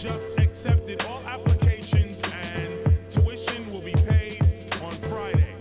just accepted all applications and tuition will be paid on Friday.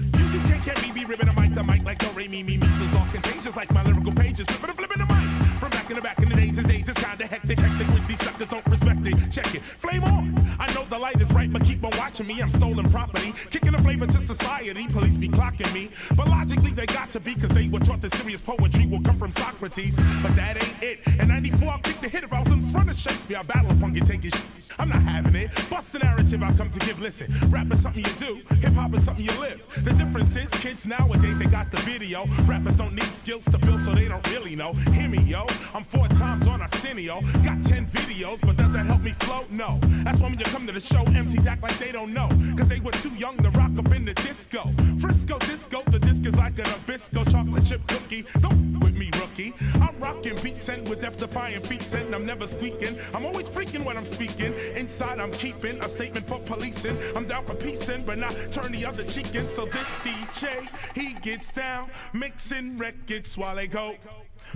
You can't get me, be ribbing the mic like do re mi mi measles, all contagious like my lyrical pages. Flipping the mic from back in the days. It's kinda hectic when these suckers don't respect it. Check it, flame on. I know the light is bright, but keep on watching me. I'm stolen property, kicking a flavor to society. Police be clocking me, but logically they got to be, cause they were taught that serious poetry will come from Socrates. But that ain't it. In '94 I'll kick the hit. If I was in front of Shakespeare, I'll battle a punk and take his shit. I'm not having it. Bust the narrative I come to give. Listen, rap is something you do, hip hop is something you live. The difference is kids nowadays, they got the video. Rappers don't need skills to build, so they don't really know. Hear me, yo, I'm 4 times on Arsenio. Got 10 videos, but does that help me flow? No. That's why when you come to the show, MCs act like they don't know, cause they were too young to rock up in the disco. Frisco disco, the disc is like an Nabisco chocolate chip cookie. Don't with me, rookie. I'm rocking beats and with death-defying feats, and I'm never squeaking. I'm always freaking when I'm speaking. Inside I'm keeping a statement for policing. I'm down for piecing, but not turn the other cheek in. So this DJ, he gets down, mixing records while they go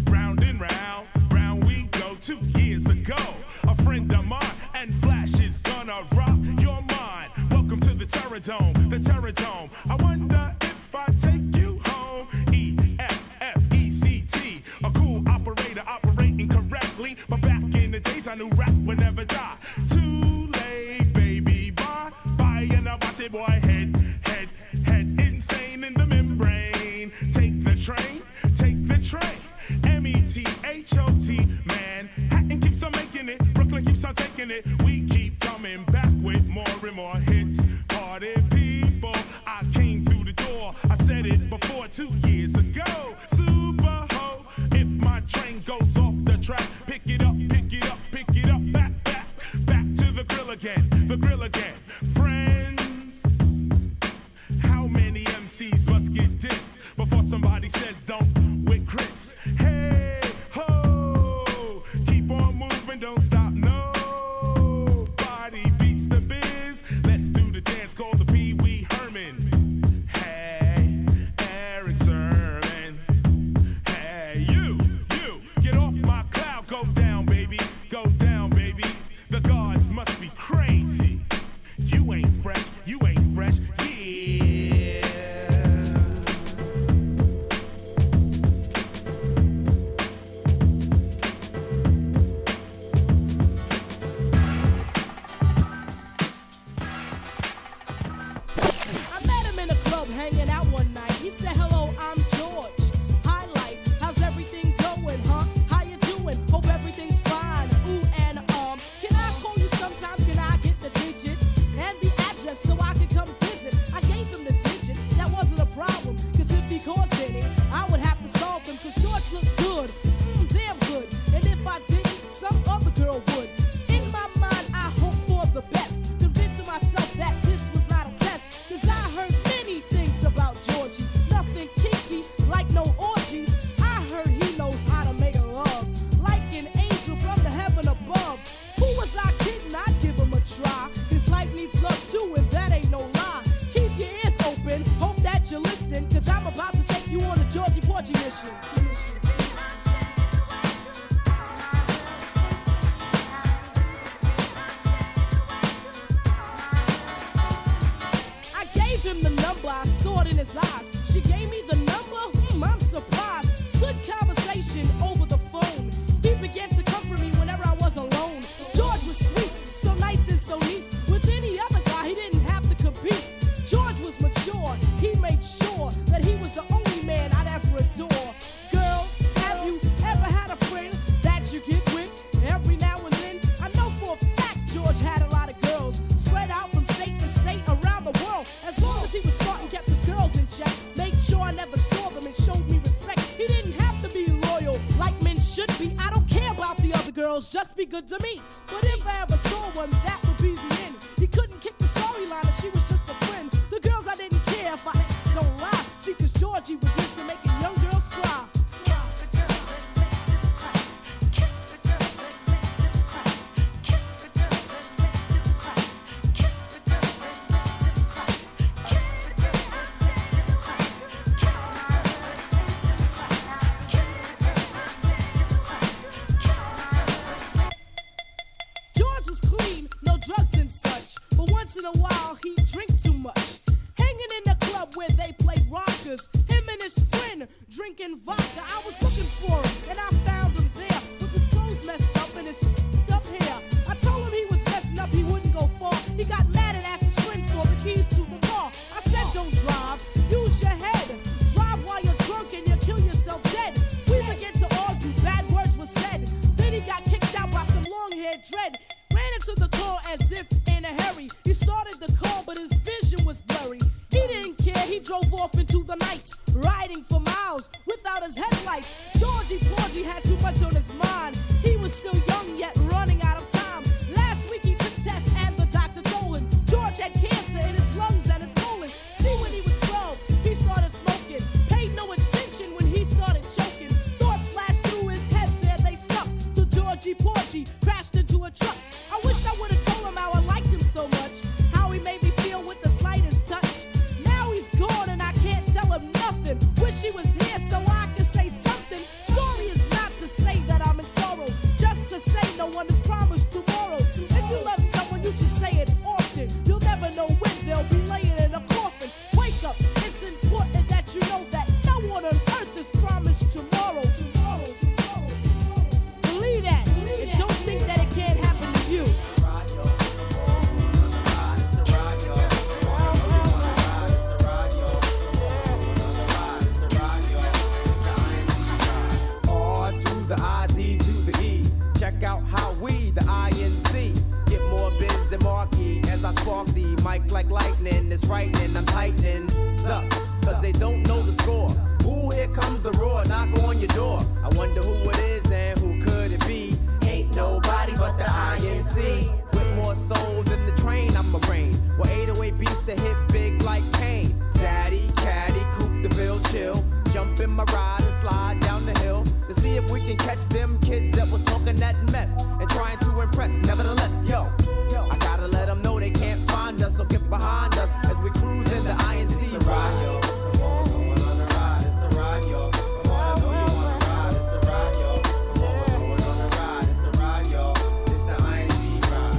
round and round, round we go. 2 years ago, a friend of mine and Flash is gonna rock your mind. Welcome to the Terror Dome, the Terror Dome. I wonder if I take you home. EFFECT, a cool operator operating correctly. But back in the days I knew rap would never die. Too late, baby, bye. Bye and a body boy, head insane in the membrane. Take the train, take the train. METHOT, Manhattan keeps on making it, Brooklyn keeps on taking it. We keep coming back with more and more hits. Party people, I came through the door. I said it before 2 years ago. Super ho, if my train goes off the track, pick it up, pick it up, pick it up, back to the grill again, the grill again. Friends, how many MCs must get dissed before somebody says don't with Chris? Hey, ho, keep on moving, don't stop, nobody beats the biz. Let's do the dance called the Pee Wee Herman. Hey, Eric Sermon. Hey, you, get off my cloud, go down, baby, go down, baby. The guards must be crazy. You ain't fresh, yeah. Hanging out one night, he said, hello, I'm George. Hi, Lyte, how's everything going, huh? How you doing? Hope everything's fine. Ooh, and can I call you sometime? Can I get the digits and the address so I can come visit? I gave him the digits, that wasn't a problem, cause if he caused any, I would have to solve them, cause George looked good, damn good, and if I didn't, some other girl would. In my mind, I hope for the best, convincing myself that this was not a test, cause I heard many things about Georgie, nothing kinky, like no orgies. I heard he knows how to make a love, like an angel from the heaven above. Who was I kidding? I'd give him a try. His life needs love too, and that ain't no lie. Keep your ears open, hope that you're listening, cause I'm about to take you on a Georgie Porgy mission. I gave him the number, I saw it in his eyes. She gave me the number, I'm surprised. Good conversation over the phone. He began to comfort me whenever I was alone. George was sweet, so nice and so neat. With any other guy, he didn't have to compete. George was mature, he made sure that he was the only man I'd ever adore. Girls, have you ever had a friend that you get with every now and then? I know for a fact George had a lot of girls spread out from state to state around the world. As long as he was smart and kept his girls in check, made sure I never saw them and showed me respect. He didn't have to be loyal like men should be. I don't care about the other girls, just be good to me. But if I ever saw one, that would be the end. He couldn't kick the storyline if she was just a friend. The girls I didn't care if I don't lie. See, cause Georgie was into making young girls cry. Kiss the girls that make them cry. Kiss the girls that make them cry. Kiss the girls that make them cry. Kiss the girls that make them cry. Kiss the girls that make them cry. Kiss the girls that make them cry. Kiss the girls that make them cry. Kiss the girls that make them cry. in a while he drink too much. Hanging in the club where they play rockers. Him and his friend drinking vodka. I was looking for him and I found him there with his clothes messed up and his up hair. I told him he was messing up, he wouldn't go far. He got mad and asked his friends for the keys to the car. I said don't drive, use your head. Drive while you're drunk and you'll kill yourself dead. We began to argue, bad words were said. Then he got kicked out by some long-haired dread. Ran into the car as if in a hurry. He started the car, but his vision was blurry. He didn't care, he drove off into the night, riding for miles without his headlights. Georgie had too much on his mind. He was still young, yet running out of time. Last week he took tests and the doctor told him George had cancer in his lungs and his colon. See, when he was 12, he started smoking. Paid no attention when he started choking. Thoughts flashed through his head, there they stuck. Till Porgy crashed into a truck. I wish I would have told him how I liked him so much. How he made me feel with the slightest touch. Now he's gone and I can't tell him nothing. Wish he was here so I could say something. Story is not to say that I'm in sorrow, just to say no one is promised tomorrow. If you love someone, you should say it often. You'll never know when they'll be laying in a coffin. Wake up, it's important that you know that no one on earth is promised tomorrow. Believe that, and don't think that it can't happen to you. R to the I, D to the E. Check out how we, the I.N.C, get more biz than Marquee. As I spark the mic like lightning, it's frightening, I'm tightening up, cause they don't know the score. Ooh, here comes the roar, knock on your door. I wonder who it is and who could it be? Ain't nobody but the I.N.C. With more soul than the train, I'm a brain. Well, 808 beats to hit big like Kane. Daddy, caddy, coupe the bill, chill. Jump in my ride and slide down the hill to see if we can catch them kids that was talking that mess and trying to impress. Nevertheless, yo, I gotta let them know they can't find us, so get behind us as we cruise in the I.N.C Ride, yo. Come on, going on the ride, it's the ride, yo. Come on, I know you wanna ride, it's the ride, yo. Come on, we're going on the ride, it's the ride, yo. It's the I.N.C Ride.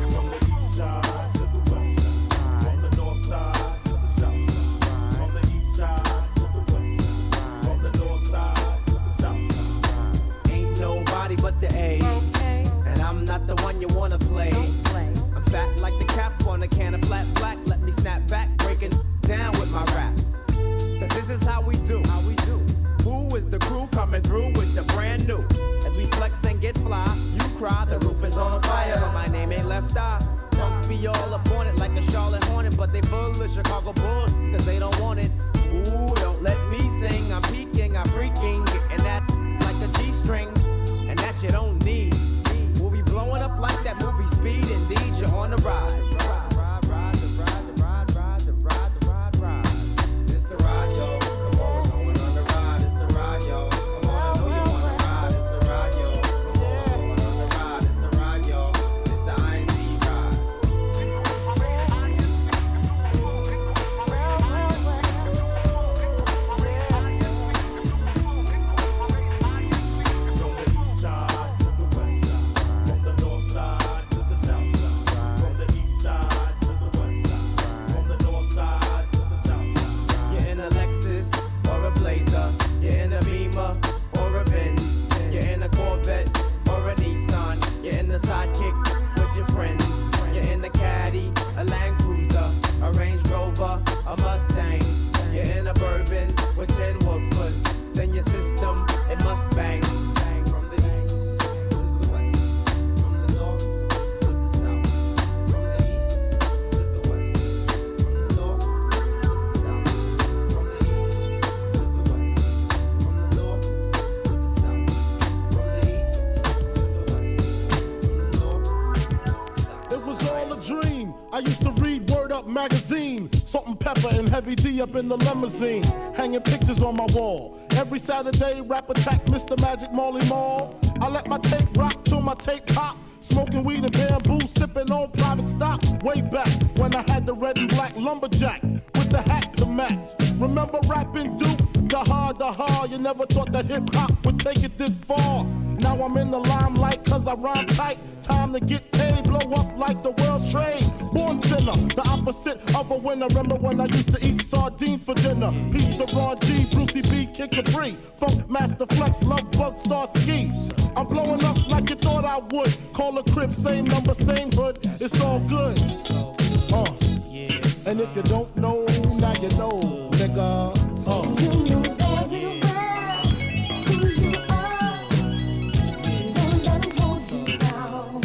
From the east side to the west side, from the north side to the south side, from the east side to the west side, from the north side to the south side. Ain't nobody but the A. And I'm not the one you wanna play. I'm fat like the cap on a can of flat black. Let me snap back, breaking down with my rap. Cause this is how we do. Who is the crew coming through with the brand new? As we flex and get fly, you cry, the roof is on fire, but my name ain't Left Eye. Punks be all up on it like a Charlotte Hornet, but they full of Chicago Bulls, cause they don't want it. Ooh, don't let me sing, I'm peeking, I'm freaking, getting that like a G-string, and that you don't need. We'll be blowing up like that movie Speed, indeed, you're on the ride. It's the ride, yo. Come on, we're going on the ride. It's the ride, yo. Come on, I know you wanna ride. It's the ride, yo. Come on, we're going on the ride. It's the ride, yo. It's the I.N.C Ride. From the east side to the west side, from the north side to the south side, from the east side to the west side, from the north side to the south side. You're in a Lexus or a Blazer. You're in a Beamer or a Benz. You're in a Corvette or a Nissan. You're in the Sidekick with your friends. You're in a Caddy, a Land Cruiser, a Range Rover, a Mustang. You're in a Bourbon with 10 woofers. Then your system, it must bang. From the east to the west, from the north to the south, from the east to the west, from the north to the south, from the east to the west, from the north to the south, from the east to the west, from the north to the south. It was all a dream. I used to read Word Up magazine, Salt and Pepper and Heavy D up in the limousine, hanging pictures on my wall. Every Saturday, rap attack Mr. Magic Marley Marl. I let my tape rock till my tape pop, smoking weed and bamboo, sipping on private stock. Way back when I had the red and black lumberjack with the hat to match. Remember rapping Duke, the hard harder, hard. You never thought that hip hop would take it this far. Now I'm in the limelight cause I rhyme tight. Time to get paid, blow up like the world trade. Born sinner, the opposite of a winner. Remember when I used to eat sardines for dinner? Peace to Ron G, Brucey B, Kid Capri, Funk Master Flex, Love Bug, Star Ski. I'm blowing up like you thought I would. Call a crib, same number, same hood. It's all good. And if you don't know, now you know, nigga. You know very well who you are. Don't let 'em hold you down.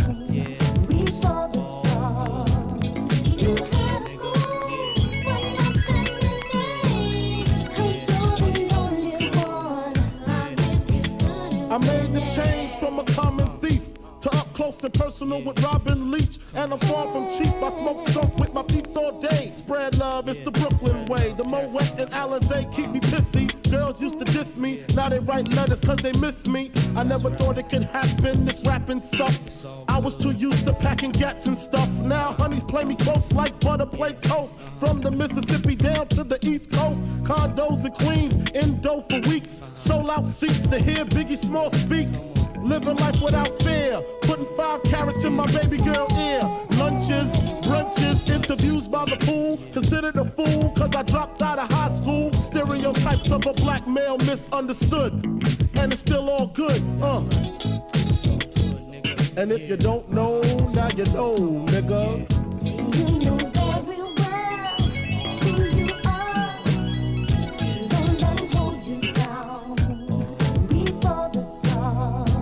Reach for the stars. You had a goal, but not saying 'cause you're the only one. I made the change from a common thief to up close and personal with Robin Leach. And I'm far from cheap. I smoke skunk with my peeps all day. Spread love, it's the Brooklyn way. The Moet and Alizé keep me pissy. Girls used to diss me, now they write letters cause they miss me. I never thought it could happen, this rapping stuff. I was too used to packing gats and stuff. Now honeys play me close like butter play toast. From the Mississippi down to the East Coast. Condos in Queens, indo for weeks. Sold out seats to hear Biggie Small speak. Living life without fear, putting 5 carats in my baby girl ear. Lunches, brunches, interviews by the pool. Considered a fool cause I dropped out of high school. Stereotypes of a black male misunderstood. And it's still all good, And if you don't know, now you know, nigga. You know very well who you are. Don't let 'em hold you down. Reach for the stars.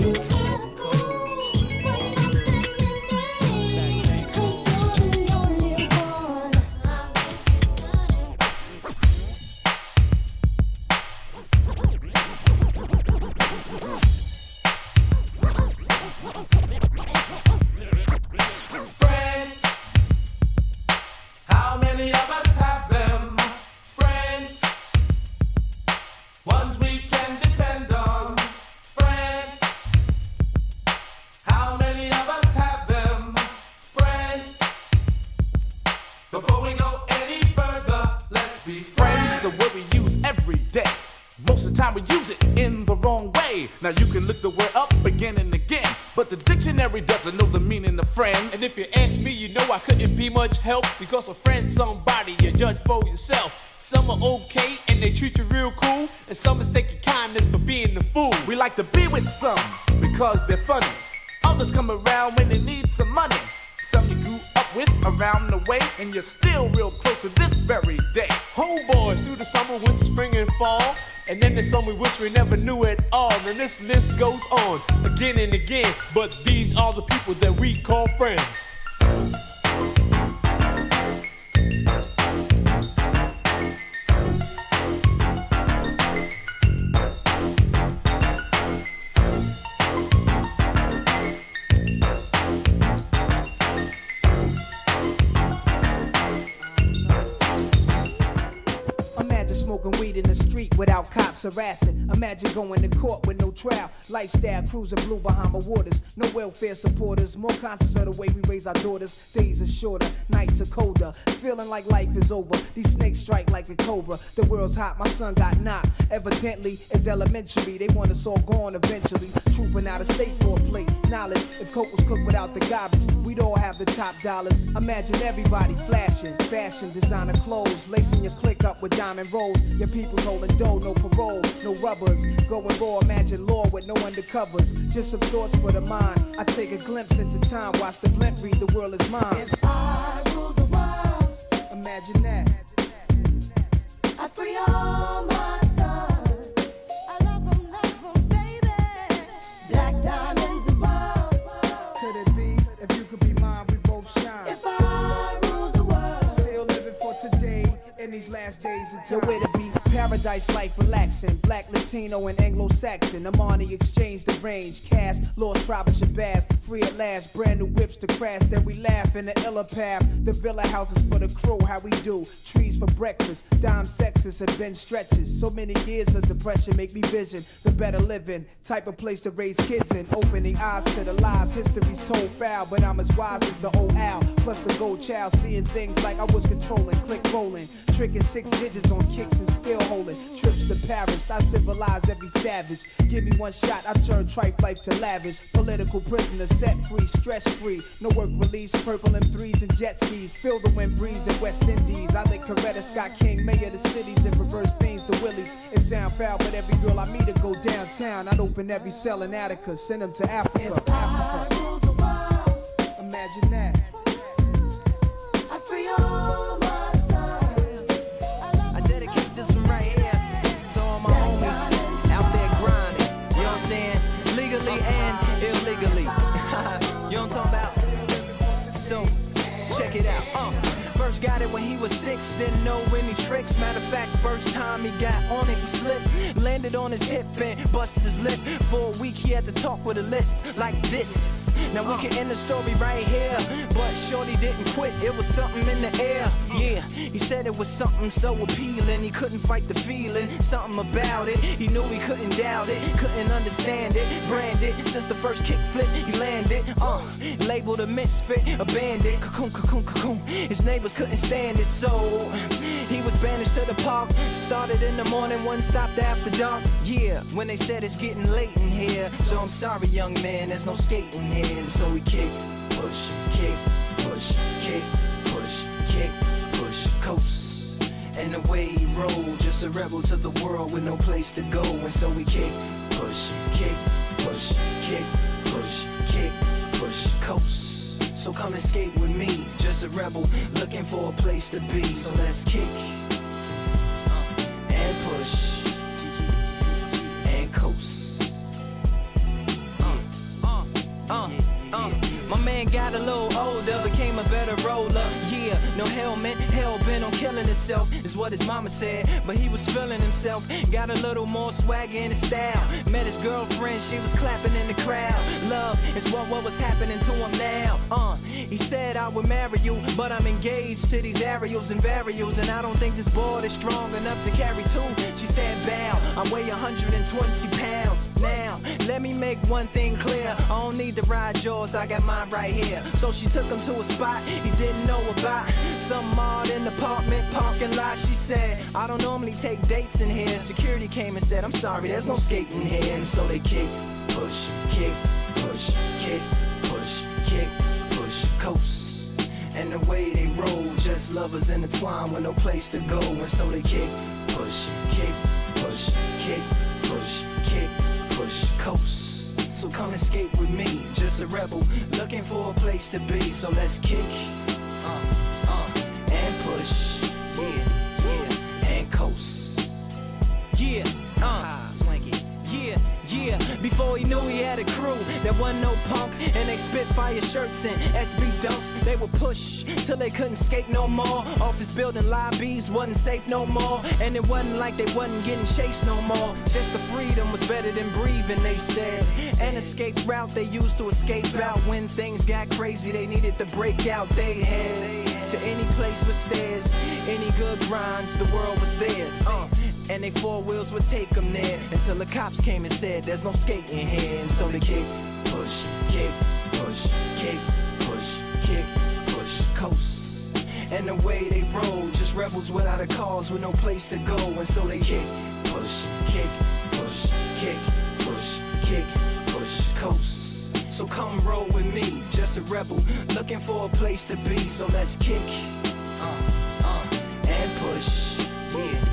You had a goal, but nothing remained. 'Cause you're the only one. Friends, how many of us have them? Friends, ones we can depend on. Friends, how many of us have them? Friends, before we go any further, let's be friends. Friends is a word we use every day. Most of the time we use it in the wrong way. Now you can look the word up again and again, but the dictionary doesn't know the meaning of friends. And if you ask me, you know I couldn't be much help. Because a friend's somebody you judge for yourself. Some are okay and they treat you real cool, and some mistake your kindness for being the fool. We like to be with some because they're funny. Others come around when they need some money. Some you grew up with around the way, and you're still real close to this very day. Homeboys through the summer, winter, spring, and fall. And then there's some we wish we never knew at all. And this list goes on again and again. But these are the people that we call friends. Imagine smoking weed in the street without cops harassing. Imagine going to court with no trial. Lifestyle cruising blue Bahama waters. No welfare supporters. More conscious of the way we raise our daughters. Days are shorter, nights are colder. Feeling like life is over. These snakes strike like a cobra. The world's hot, my son got knocked. Evidently, it's elementary. They want us all gone eventually. Trooping out of state for a plate. Knowledge, if coke was cooked without the garbage, we'd all have the top dollars. Imagine everybody flashing. Fashion, designer clothes. Lacing your click up with diamond rolls. Your people's holding dough, no parole, no rubbers. Going raw, imagine law with no undercovers. Just some thoughts for the mind. I take a glimpse into time, watch the blimp read, the world is mine. If I rule the world, Imagine that. I free all my sons. I love 'em, baby. Black diamonds and pearls. Could it be, if you could be mine, we both shine. If I rule the world, Still living for today, in these last days until where to be. Paradise life relaxing. Black, Latino, and Anglo-Saxon. Amani exchange the range. Cash, lost tribe of Shabazz. Free at last, brand new whips to crash. Then we laugh in the illa path. The villa houses for the crew, how we do. Trees for breakfast. Dime sexes and bench stretches. So many years of depression make me vision the better living. Type of place to raise kids in. Opening eyes to the lies. History's told foul, but I'm as wise as the old owl. Plus the gold child, seeing things like I was controlling. Click rolling. Tricking 6 digits on kicks and still holding trips to Paris. I civilized every savage. Give me one shot, I turn tripe life to lavish. Political prisoner, set free, stress free. No work release, purple M3s and jet skis. Feel the wind breeze in West Indies. I lick Coretta Scott King, mayor of the cities, and reverse fiends to Willies. It sound foul, but every girl I meet to go downtown. I'd open every cell in Attica, send them to Africa. Imagine that. I free all my sons. I dedicate this one right here to all my homies out there grinding. You know what I'm saying? Legally and illegally. You know what I'm talking about? So, check it out. First got it when he was 6, didn't know any tricks. Matter of fact, first time he got on it, he slipped. Landed on his hip and busted his lip. For a week he had to talk with a lisp like this. Now we can end the story right here, but shorty didn't quit, it was something in the air. Yeah, he said it was something so appealing. He couldn't fight the feeling, something about it. He knew he couldn't doubt it, couldn't understand it. Branded, since the first kick flip he landed. Labeled a misfit, a bandit. Cocoon, cocoon, cocoon. His neighbors couldn't stand it, so he was banished to the park. Started in the morning, one stopped after dark. Yeah, when they said it's getting late in here. So I'm sorry, young man, there's no skating here. And so we kick, push, kick, push, kick, push, kick, push, coast. And the way he rolled, just a rebel to the world with no place to go. And so we kick, push, kick, push, kick, push, kick, push, coast. So come and skate with me, just a rebel looking for a place to be. So let's kick and push and coast. My man got a little older, became a better roller. Yeah, no helmet, hell bent on killing himself, is what his mama said. But he was feeling himself, got a little more swagger in his style. Met his girlfriend, she was clapping in the crowd. Love is what was happening to him now. He said I would marry you, but I'm engaged to these aerials and varials, and I don't think this board is strong enough to carry two. She said bow, I weigh 120 pounds. Now, let me make one thing clear, I don't need to ride yours, I got mine right here. So she took him to a spot he didn't know about, some odd in the apartment parking lot. She said, I don't normally take dates in here. Security came and said, I'm sorry, there's no skating here. And so they kick, push, kick, push, kick, push, kick, push, coast. And the way they roll, just lovers intertwined with no place to go. And so they kick, push, kick, push, kick, push, kick, push, coast. So come and skate with me, just a rebel looking for a place to be. So let's kick, and push, yeah, and coast. Yeah, swanky. Yeah, before he knew he had a crew that wasn't no punk, and they spit fire shirts and SB dunks. They would push till they couldn't skate no more. Office building lobbies wasn't safe no more, and it wasn't like they wasn't getting chased no more. Just the freedom was better than breathing, they said. An escape route they used to escape out when things got crazy. They needed to break out. They head to any place with stairs, any good grinds, the world was theirs. And they 4 wheels would take them there until the cops came and said there's no skating here. And so they kick, push, kick, push, kick, push, kick, push, coast. And the way they roll, just rebels without a cause with no place to go. And so they kick, push, kick, push, kick, push, kick, push, coast. So come roll with me, just a rebel looking for a place to be. So let's kick, and push, yeah.